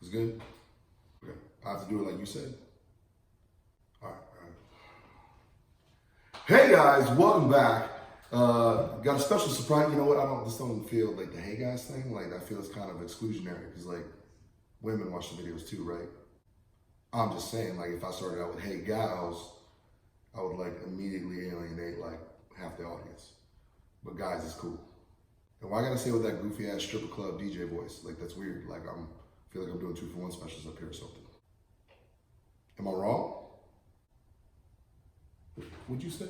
It's good? Okay. I have to do it like you said? All right. Hey guys, welcome back. Got a special surprise. You know what? Just don't feel like the hey guys thing. Like I feel it's kind of exclusionary because like women watch the videos too, right? I'm just saying, like if I started out with hey gals, I would like immediately alienate like half the audience. But guys, it's cool. And why I gotta say with that goofy ass stripper club DJ voice? Like that's weird. Like feel like I'm doing 2-for-1 specials up here or something. Am I wrong? What'd you say?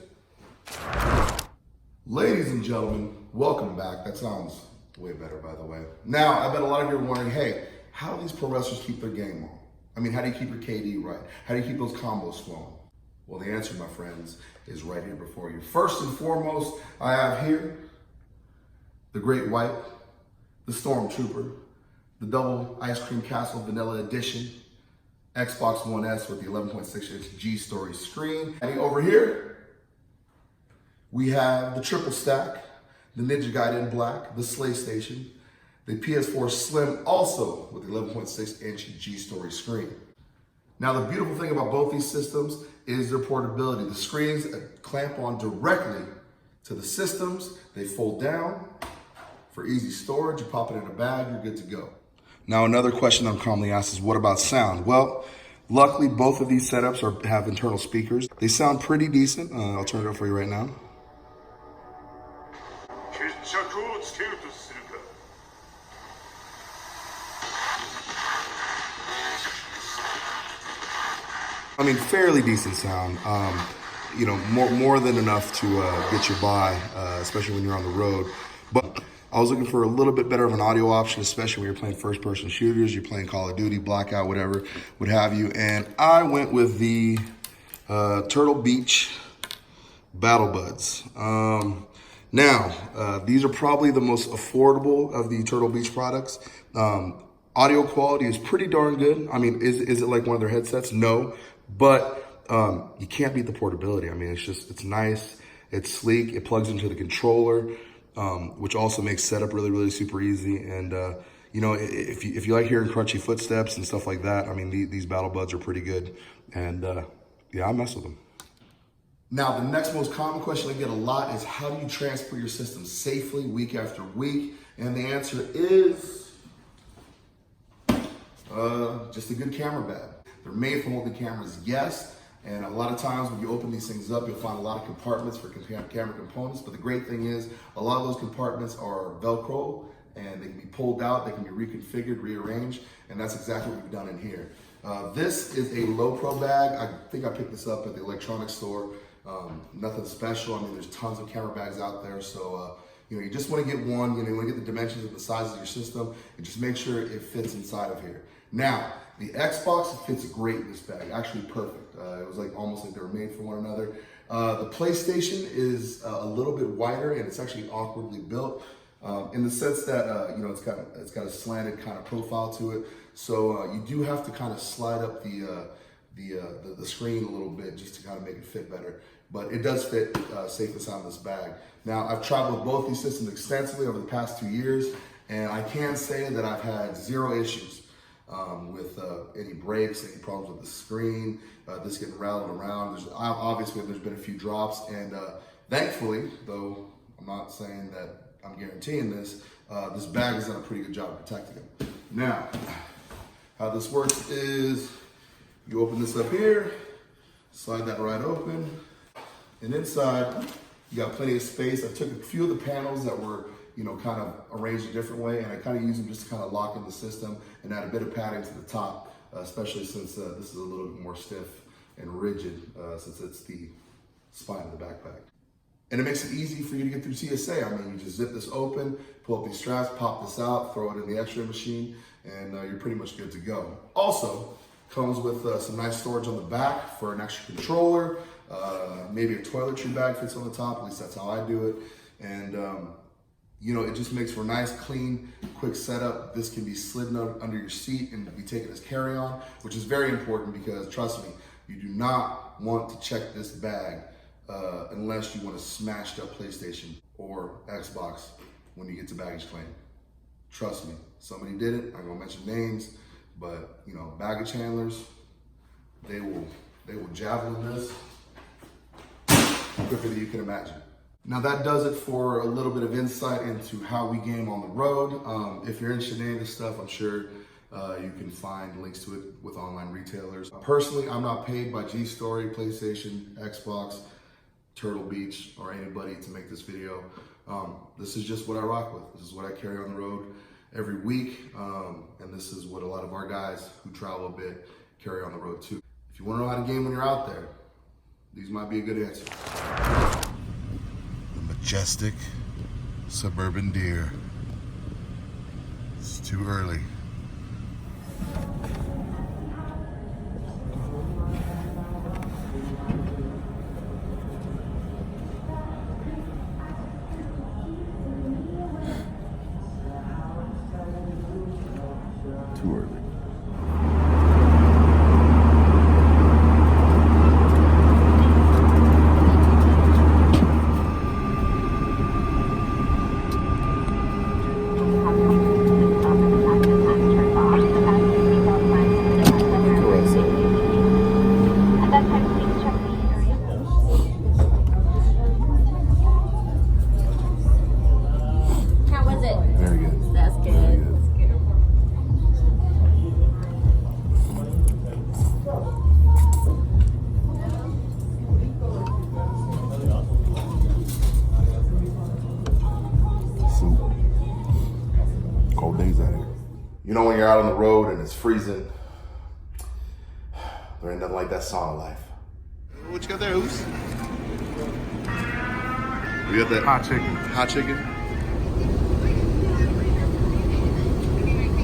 Ladies and gentlemen, welcome back. That sounds way better, by the way. Now, I bet a lot of you are wondering, hey, how do these pro wrestlers keep their game on? I mean, how do you keep your KD right? How do you keep those combos flowing? Well, the answer, my friends, is right here before you. First and foremost, I have here the Great White, the Stormtrooper, the Double Ice Cream Castle Vanilla Edition, Xbox One S with the 11.6-inch G-Story screen. And over here, we have the Triple Stack, the Ninja Gaiden Black, the Slay Station, the PS4 Slim, also with the 11.6-inch G-Story screen. Now, the beautiful thing about both these systems is their portability. The screens clamp on directly to the systems. They fold down for easy storage. You pop it in a bag, you're good to go. Now, another question I'm commonly asked is, what about sound? Well, luckily, both of these setups have internal speakers. They sound pretty decent. I'll turn it up for you right now. I mean, fairly decent sound. You know, more than enough to get you by, especially when you're on the road. But I was looking for a little bit better of an audio option, especially when you're playing first-person shooters, you're playing Call of Duty, Blackout, whatever, what have you. And I went with the Turtlebeach Battle Buds. Now, these are probably the most affordable of the Turtlebeach products. Audio quality is pretty darn good. I mean, is it like one of their headsets? No, but you can't beat the portability. I mean, it's nice, it's sleek, it plugs into the controller, which also makes setup really, really super easy. And you know, if you like hearing crunchy footsteps and stuff like that, I mean, these Battle Buds are pretty good. And yeah, I mess with them. Now, the next most common question I get a lot is, how do you transfer your system safely week after week? And the answer is just a good camera bag. They're made for holding cameras, yes. And a lot of times when you open these things up, you'll find a lot of compartments for camera components. But the great thing is, a lot of those compartments are Velcro and they can be pulled out, they can be reconfigured, rearranged, and that's exactly what we've done in here. This is a low pro bag. I think I picked this up at the electronics store. Nothing special. I mean, there's tons of camera bags out there. So, you know, you just want to get one, you want to get the dimensions of the size of your system and just make sure it fits inside of here. Now, the Xbox fits great in this bag, actually perfect. It was like almost like they were made for one another. The PlayStation is a little bit wider and it's actually awkwardly built in the sense that, you know, it's got a slanted kind of profile to it. So you do have to kind of slide up the screen a little bit just to kind of make it fit better. But it does fit safe and sound in this bag. Now, I've traveled with both these systems extensively over the past 2 years, and I can say that I've had zero issues with any breaks, any problems with the screen, this getting rattled around. Obviously, there's been a few drops, and thankfully, though I'm not saying that I'm guaranteeing this, this bag has done a pretty good job of protecting them. Now, how this works is you open this up here, slide that right open, and inside you got plenty of space. I took a few of the panels that were, you know, kind of arranged a different way, and I kind of use them just to kind of lock in the system and add a bit of padding to the top, especially since this is a little bit more stiff and rigid since it's the spine of the backpack. And it makes it easy for you to get through TSA. I mean, you just zip this open, pull up these straps, pop this out, throw it in the X-ray machine, and you're pretty much good to go. Also, comes with some nice storage on the back for an extra controller. Maybe a toiletry bag fits on the top, at least that's how I do it. And you know, it just makes for a nice, clean, quick setup. This can be slid under your seat and be taken as carry-on, which is very important because, trust me, you do not want to check this bag unless you want a smashed up PlayStation or Xbox when you get to baggage claim. Trust me, somebody did it. I'm gonna mention names. But you know, baggage handlers, they will javelin this quicker than you can imagine. Now that does it for a little bit of insight into how we game on the road. If you're interested in any of this stuff, I'm sure you can find links to it with online retailers. Personally, I'm not paid by G-Story, PlayStation, Xbox, Turtlebeach, or anybody to make this video. This is just what I rock with. This is what I carry on the road every week. And this is what a lot of our guys who travel a bit carry on the road too. If you want to know how to game when you're out there, these might be a good answer. The majestic suburban deer. It's too early. Too early. How was it? Very good. That's good. Very good. Cold days out here. You know when you're out on the road and it's freezing, there ain't nothing like that sauna life. What you got there, Oos? We got that Hot chicken. hot chicken.